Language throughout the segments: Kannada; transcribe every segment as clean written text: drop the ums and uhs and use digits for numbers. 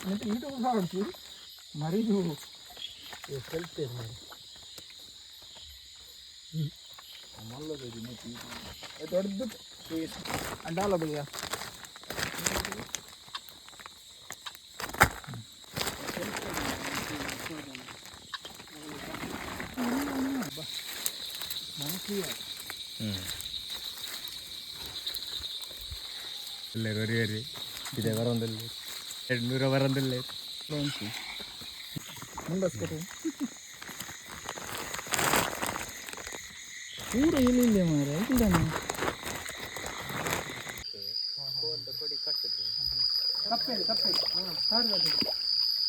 എന്നിട്ട് ഈ ദിവസം അടിച്ച് മറി ದೊಡ್ಡದು ಅಡ್ಡಾಲ ಭಯ್ಯ ಇದೇ ಬರೋದಿಲ್ಲ 200 ಬರೋದಿಲ್ಲ ಮುಂದಸ್ಕೊಟ್ಟು ಪೂರ ಎಲ್ಲಿಲ್ಲ ಮಾರ ಇಲ್ದಾನೆ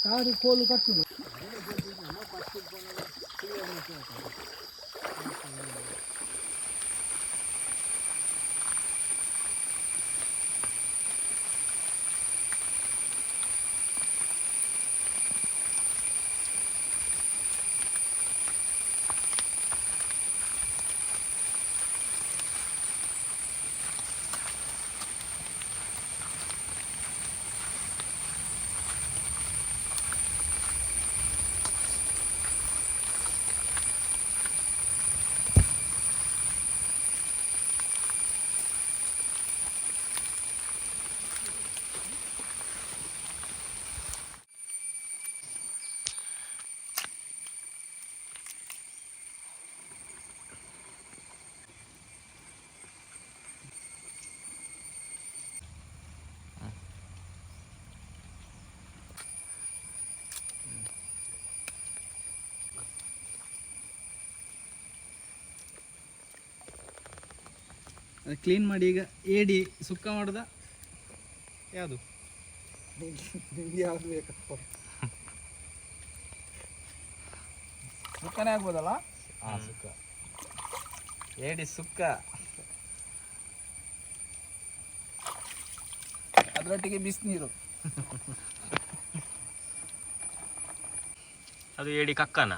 ಕಾರು ಕೋಲು ಕಟ್ಟು ಕ್ಲೀನ್ ಮಾಡಿ ಈಗ ಏಡಿ ಸುಕ್ಕ ಮಾಡ್ದ ಯಾವುದು ಯಾವ್ದು ಬೇಕಪ್ಪ ಸುಕ್ಕನೇ ಆಗ್ಬೋದಲ್ಲ ಸುಕ್ಕ ಏಡಿ ಸುಕ್ಕ ಅದರೊಟ್ಟಿಗೆ ಬಿಸಿನೀರು ಅದು ಏಡಿ ಕಕ್ಕನ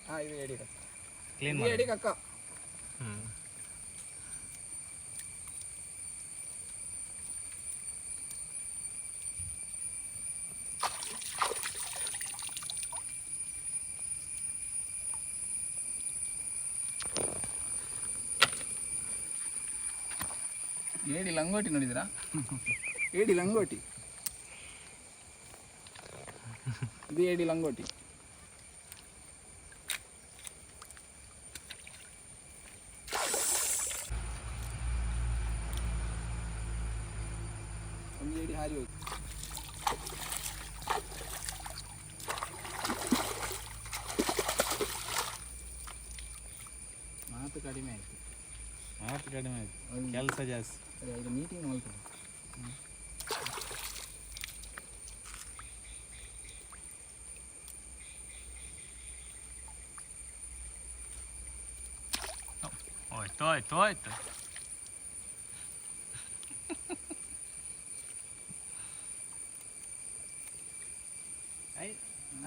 ಹಾಂ ಇದು ಏಡಿ ಕಕ್ಕ ಕ್ಲೀನ್ ಇದು ಏಡಿ ಕಕ್ಕ ಏಡಿ ಲಂಗೋಟಿ ನೋಡಿದ್ರಾ ಏಡಿ ಲಂಗೋಟಿ ಇದು ಏಡಿ ಲಂಗೋಟಿ ಒಂದು ಏಡಿ ಹಾರಿ ಹೋಯ್ತು ಮಾತು ಕಡಿಮೆ ಆಯ್ತು ಕೆಲಸ ಜಾಸ್ತಿ ಈಗ ಮೀಟಿಂಗ್ ಹೋಯ್ತು ಹೋಯ್ತು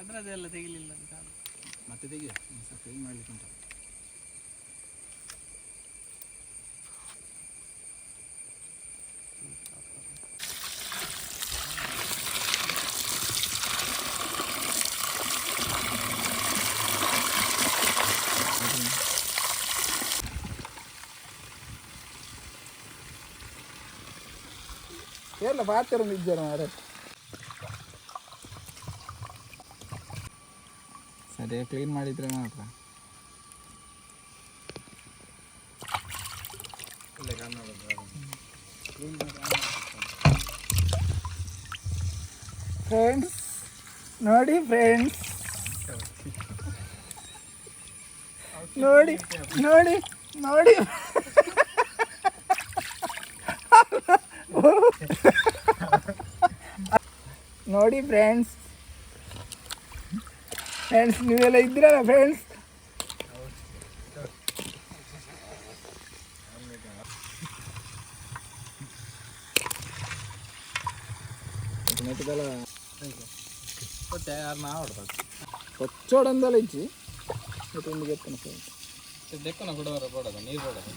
ಅದರದೆಲ್ಲ ತೆಗಿಲಿಲ್ಲ ಮತ್ತೆ ತೆಗಿಯ ಸ್ವಲ್ಪ ಏನು ಮಾಡ್ಲಿಕ್ಕೆ ಉಂಟು ಎಲ್ಲ ಪಾತ್ರೆ ಇದ್ದಾರೆ ಮಾರೆ ಸರಿಯಾಗಿ ಕ್ಲೀನ್ ಮಾಡಿದ್ರೆ ಮಾತ್ರ ಫ್ರೆಂಡ್ಸ್ ನೋಡಿ ಫ್ರೆಂಡ್ಸ್ ನೋಡಿ ನೋಡಿ ನೋಡಿ ನೋಡಿ ಫ್ರೆಂಡ್ಸ್ ನೀವೆಲ್ಲ ಇದ್ದೀರಲ್ಲ ಫ್ರೆಂಡ್ಸ್ కొచ్చోడందల ఇచ్చి ఎందుకు చెప్తాను దెక్కన కూడా పడదు నీరు పడదు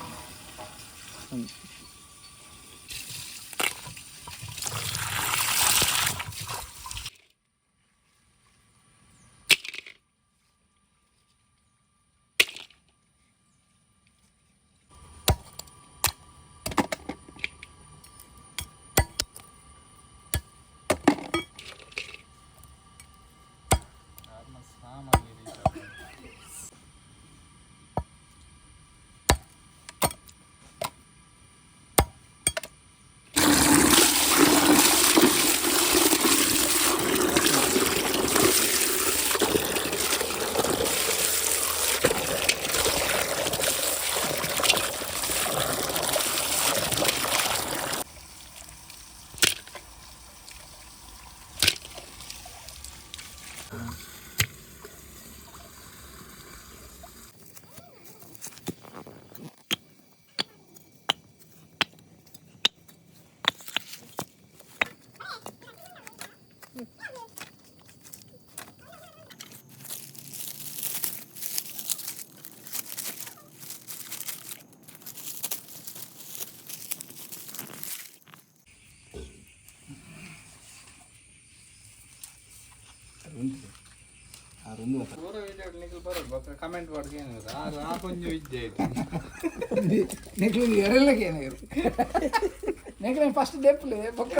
ಪೂರ ವಿಡಿಯೋ ನಿಖಿಲ್ ಬರೋದು ಕಮೆಂಟ್ ಮಾಡ್ಗೆ ಏನಿದೆ ಆ ಕೊಂಚ ವಿದ್ಯೆ ನಿಖಿಲ್ ಎರಡಕ್ಕೆ ಏನಾಗಿರು ನಿಖಿಲ್ ಫಸ್ಟ್ ದೆಪ್ಪಲೆ ಪಕ್ಕ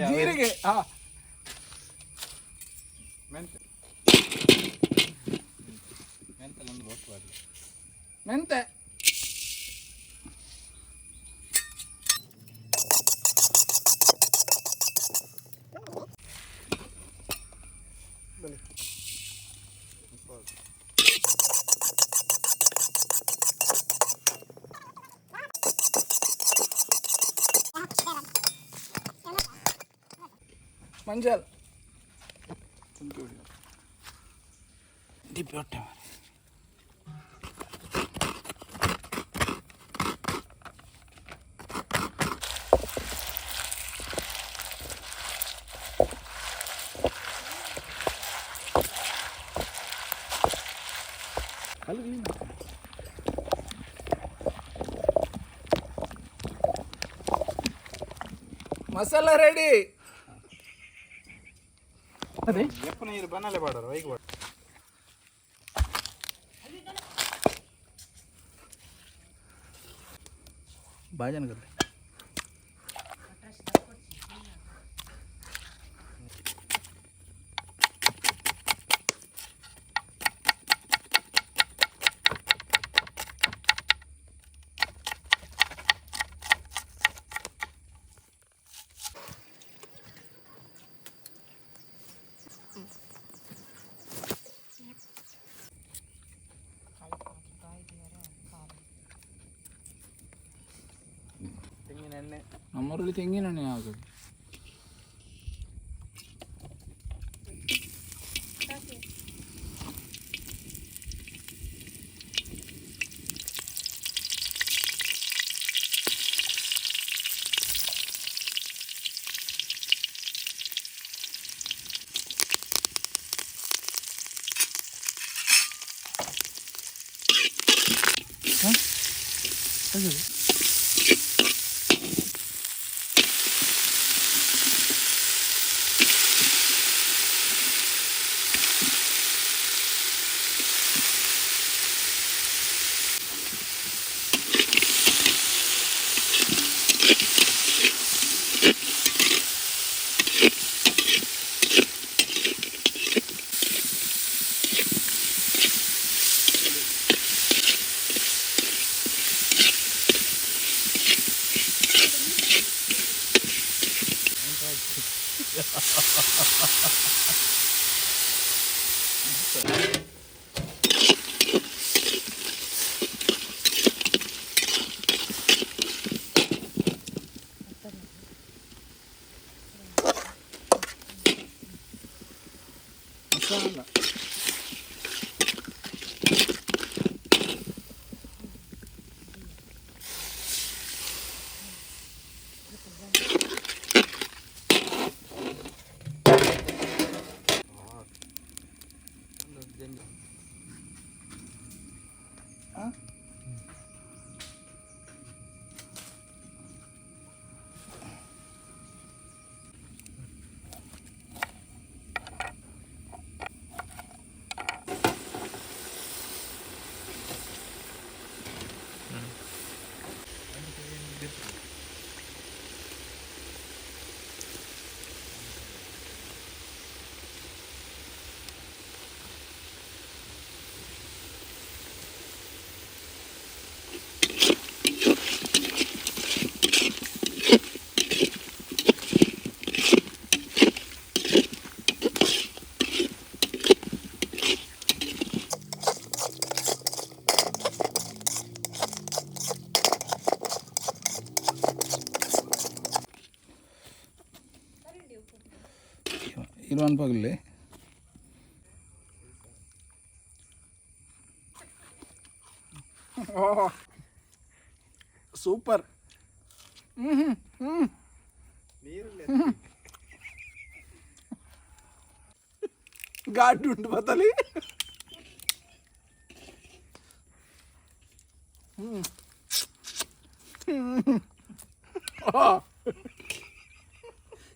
ಜೀರಿಗೆ ಮೆಂತೆ ಮೆಂತೆಲ್ಲೊಂದು ಬೋಟ್ವಾಡಿ ಮೆಂತೆ ಮಂಜಲ್ ಡಿಬ್ಬಿ ಹೊಟ್ಟೆ ಮಸಾಲ ರೆಡಿ ಅದೇ ಎಪ್ಪ ನೀರು ಬನ್ನಲೆ ಬಾಡೋರು ವೈಗ್ ಬಾಡ ಭಾಜನ ಕರ್ಲೆ ತೆಂಗಿನೆಣ್ಣೆ ನಮ್ಮೂರಲ್ಲಿ ತೆಂಗಿನೆಣ್ಣೆ ಆಗೋದು ಮಸಾಲ ಇದು ಅನ್ಪಾಗಲಿ ಸೂಪರ್ ಘಾಟ್ ಉಂಟು ಬತ್ತಲಿ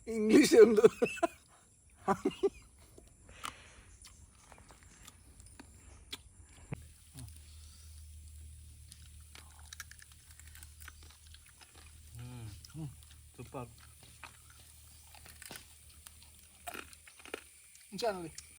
ಇಂಗ್ಲೀಷ್ ಒಂದು ಸೂಪರ್ ಚಾನಲ್